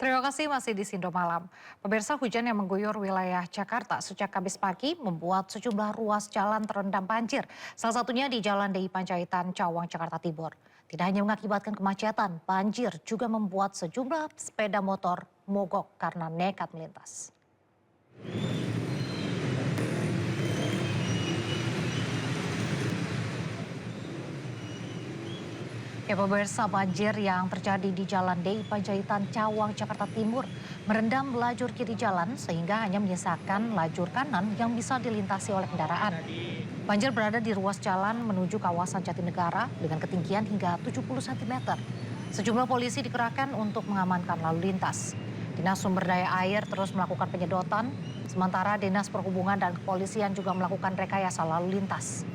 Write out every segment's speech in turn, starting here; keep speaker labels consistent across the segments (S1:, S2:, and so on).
S1: Terima kasih masih di Sindo Malam. Pemirsa, hujan yang mengguyur wilayah Jakarta sejak Kamis pagi membuat sejumlah ruas jalan terendam banjir. Salah satunya di Jalan DI Panjaitan, Cawang, Jakarta Timur. Tidak hanya mengakibatkan kemacetan, banjir juga membuat sejumlah sepeda motor mogok karena nekat melintas. Ya pemirsa, banjir yang terjadi di Jalan DI Panjaitan Cawang, Jakarta Timur merendam lajur kiri jalan sehingga hanya menyisakan lajur kanan yang bisa dilintasi oleh kendaraan. Banjir berada di ruas jalan menuju kawasan Jatinegara dengan ketinggian hingga 70 cm. Sejumlah polisi dikerahkan untuk mengamankan lalu lintas. Dinas Sumber Daya Air terus melakukan penyedotan, sementara Dinas Perhubungan dan Kepolisian juga melakukan rekayasa lalu lintas.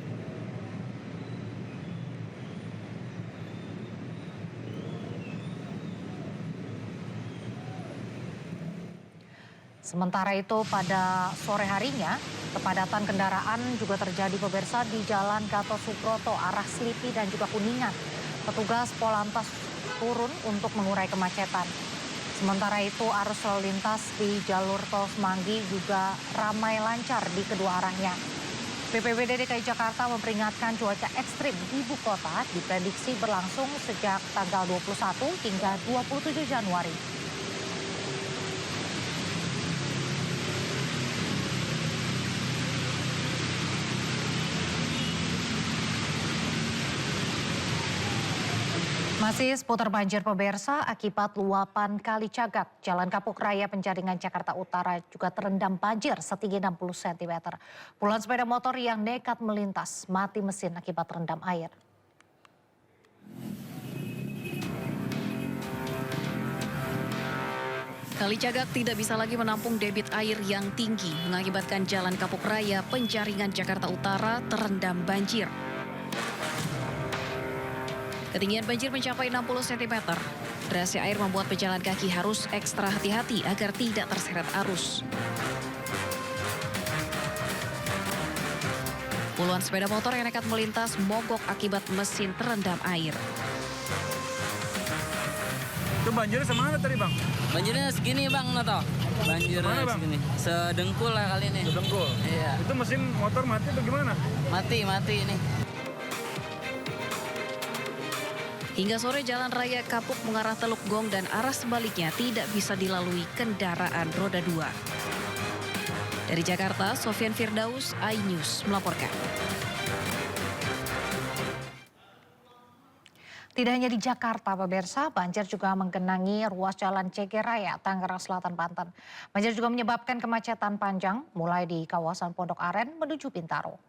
S1: Sementara itu pada sore harinya, kepadatan kendaraan juga terjadi pemirsa di Jalan Gatot Subroto arah Slipi dan juga Kuningan. Petugas Polantas turun untuk mengurai kemacetan. Sementara itu arus lalu lintas di jalur tol Semanggi juga ramai lancar di kedua arahnya. BPBD DKI Jakarta memperingatkan cuaca ekstrim di ibu kota diprediksi berlangsung sejak tanggal 21 hingga 27 Januari. Masih seputar banjir pemirsa, akibat luapan Kali Cagak, Jalan Kapuk Raya Penjaringan Jakarta Utara juga terendam banjir setinggi 60 cm. Puluhan sepeda motor yang nekat melintas mati mesin akibat terendam air.
S2: Kali Cagak tidak bisa lagi menampung debit air yang tinggi, mengakibatkan Jalan Kapuk Raya Penjaringan Jakarta Utara terendam banjir. Ketinggian banjir mencapai 60 cm. Derasnya air membuat pejalan kaki harus ekstra hati-hati agar tidak terseret arus. Puluhan sepeda motor yang nekat melintas mogok akibat mesin terendam air.
S3: Itu banjirnya semana tadi bang?
S4: Banjirnya segini bang, Noto. Banjirnya
S3: Mana, bang?
S4: segini. Sedengkul lah kali ini.
S3: Sedengkul.
S4: Iya.
S3: Itu mesin motor mati atau gimana?
S4: Mati ini.
S2: Hingga sore Jalan Raya Kapuk mengarah Teluk Gong dan arah sebaliknya tidak bisa dilalui kendaraan roda 2. Dari Jakarta, Sofian Firdaus, iNews melaporkan.
S1: Tidak hanya di Jakarta, pemirsa, banjir juga menggenangi ruas jalan CG Raya, Tangerang Selatan, Banten. Banjir juga menyebabkan kemacetan panjang, mulai di kawasan Pondok Aren menuju Bintaro.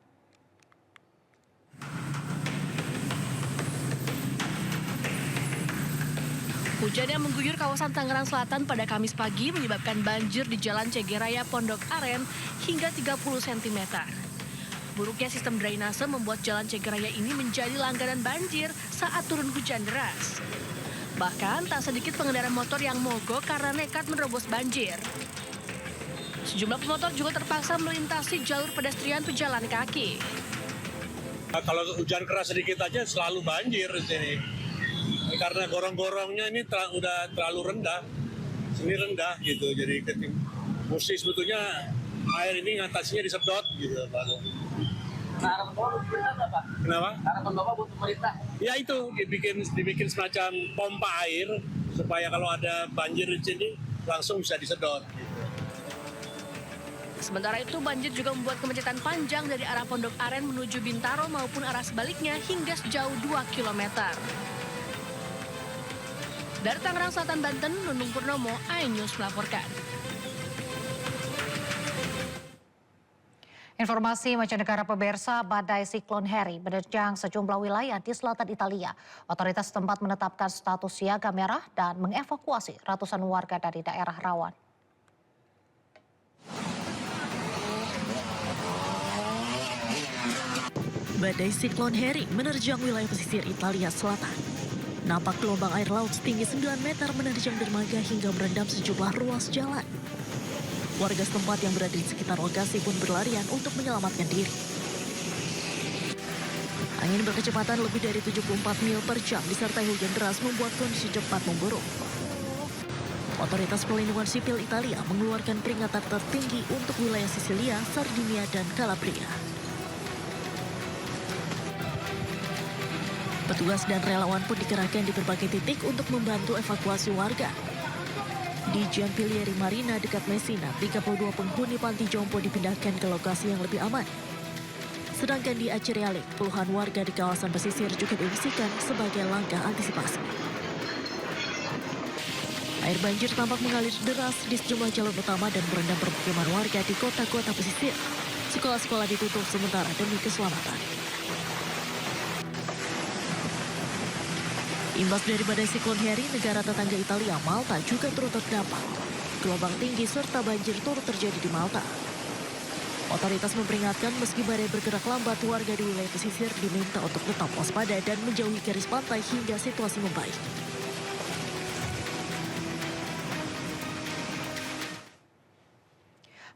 S5: Hujan yang mengguyur kawasan Tangerang Selatan pada Kamis pagi menyebabkan banjir di Jalan CG Raya Pondok Aren hingga 30 cm. Buruknya sistem drainase membuat Jalan CG Raya ini menjadi langganan banjir saat turun hujan deras. Bahkan tak sedikit pengendara motor yang mogok karena nekat menerobos banjir. Sejumlah pemotor juga terpaksa melintasi jalur pedestrian pejalan kaki.
S6: Nah, kalau hujan keras sedikit aja selalu banjir di sini. Karena gorong-gorongnya ini udah terlalu rendah, sini rendah gitu. Jadi mesti sebetulnya air ini ngatasinya disedot gitu.
S4: Harapan Bapak buat pemerintah Pak?
S6: Kenapa?
S4: Harapan Bapak buat pemerintah?
S6: Ya itu dibikin semacam pompa air supaya kalau ada banjir di sini langsung bisa disedot. Gitu.
S5: Sementara itu banjir juga membuat kemacetan panjang dari arah Pondok Aren menuju Bintaro maupun arah sebaliknya hingga sejauh 2 km. Dari Tangerang Selatan, Banten, Nunung Purnomo, iNews melaporkan.
S1: Informasi mancanegara pemirsa, badai siklon Harry menerjang sejumlah wilayah di selatan Italia. Otoritas setempat menetapkan status siaga merah dan mengevakuasi ratusan warga dari daerah rawan.
S7: Badai siklon Harry menerjang wilayah pesisir Italia Selatan. Nampak gelombang air laut setinggi 9 meter menerjang dermaga hingga merendam sejumlah ruas jalan. Warga setempat yang berada di sekitar lokasi pun berlarian untuk menyelamatkan diri. Angin berkecepatan lebih dari 74 mil per jam disertai hujan deras membuat kondisi cepat memburuk. Otoritas Pelindungan Sipil Italia mengeluarkan peringatan tertinggi untuk wilayah Sisilia, Sardinia, dan Calabria. Petugas dan relawan pun dikerahkan di berbagai titik untuk membantu evakuasi warga. Di Giampilieri Marina dekat Messina, 32 penghuni panti jompo dipindahkan ke lokasi yang lebih aman. Sedangkan di Aceriale, puluhan warga di kawasan pesisir juga diungsikan sebagai langkah antisipasi. Air banjir tampak mengalir deras di sejumlah jalur utama dan merendam permukiman warga di kota-kota pesisir. Sekolah-sekolah ditutup sementara demi keselamatan. Imbas dari badai siklon Harry, negara tetangga Italia, Malta juga turut terdampak. Gelombang tinggi serta banjir turut terjadi di Malta. Otoritas memperingatkan meski badai bergerak lambat, warga di wilayah pesisir diminta untuk tetap waspada dan menjauhi garis pantai hingga situasi membaik.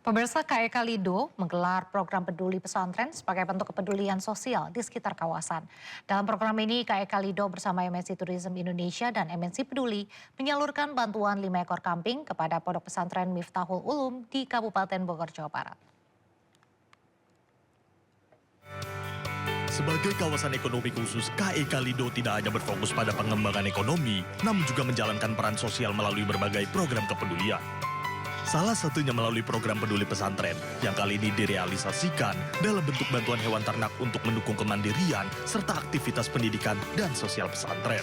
S1: Pemirsa, KEK Lido menggelar program peduli pesantren sebagai bentuk kepedulian sosial di sekitar kawasan. Dalam program ini, KEK Lido bersama MNC Tourism Indonesia dan MNC Peduli menyalurkan bantuan 5 ekor kambing kepada Pondok Pesantren Miftahul Ulum di Kabupaten Bogor, Jawa Barat.
S8: Sebagai kawasan ekonomi khusus, KEK Lido tidak hanya berfokus pada pengembangan ekonomi, namun juga menjalankan peran sosial melalui berbagai program kepedulian. Salah satunya melalui program peduli pesantren yang kali ini direalisasikan dalam bentuk bantuan hewan ternak untuk mendukung kemandirian serta aktivitas pendidikan dan sosial pesantren.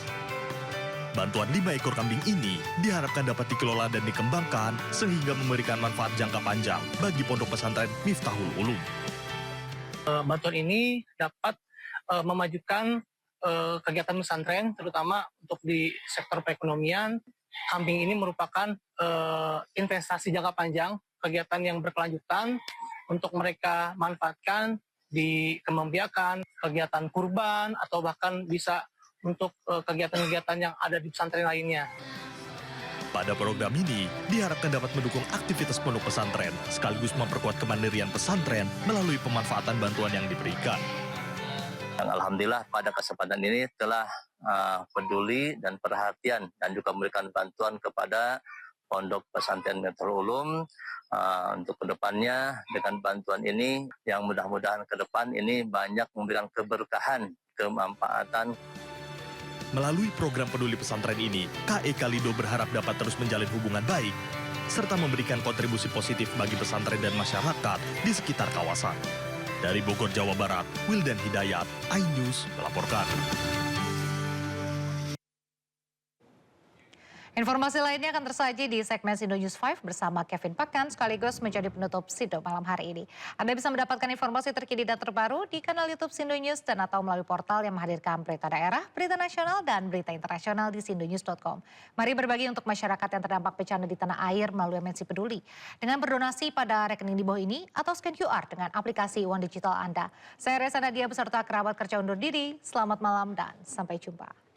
S8: Bantuan 5 ekor kambing ini diharapkan dapat dikelola dan dikembangkan sehingga memberikan manfaat jangka panjang bagi Pondok Pesantren Miftahul Ulum.
S9: Bantuan ini dapat memajukan kegiatan pesantren, terutama untuk di sektor perekonomian. Kambing ini merupakan investasi jangka panjang, kegiatan yang berkelanjutan untuk mereka manfaatkan di kembang biakan, kegiatan kurban, atau bahkan bisa untuk kegiatan-kegiatan yang ada di pesantren lainnya.
S8: Pada program ini, diharapkan dapat mendukung aktivitas pondok pesantren, sekaligus memperkuat kemandirian pesantren melalui pemanfaatan bantuan yang diberikan.
S10: Alhamdulillah pada kesempatan ini telah peduli dan perhatian dan juga memberikan bantuan kepada Pondok Pesantren Miftahul Ulum untuk kedepannya dengan bantuan ini yang mudah-mudahan ke depan ini banyak memberikan keberkahan, kemanfaatan.
S8: Melalui program peduli pesantren ini, KEK Lido berharap dapat terus menjalin hubungan baik serta memberikan kontribusi positif bagi pesantren dan masyarakat di sekitar kawasan. Dari Bogor, Jawa Barat, Wildan Hidayat, iNews melaporkan.
S1: Informasi lainnya akan tersaji di segmen Sindo News 5 bersama Kevin Pakan sekaligus menjadi penutup Sindo malam hari ini. Anda bisa mendapatkan informasi terkini dan terbaru di kanal YouTube Sindo News dan atau melalui portal yang menghadirkan berita daerah, berita nasional, dan berita internasional di sindonews.com. Mari berbagi untuk masyarakat yang terdampak bencana di tanah air melalui MNC Peduli. Dengan berdonasi pada rekening di bawah ini atau scan QR dengan aplikasi uang digital Anda. Saya Reza Nadia beserta kerabat kerja undur diri. Selamat malam dan sampai jumpa.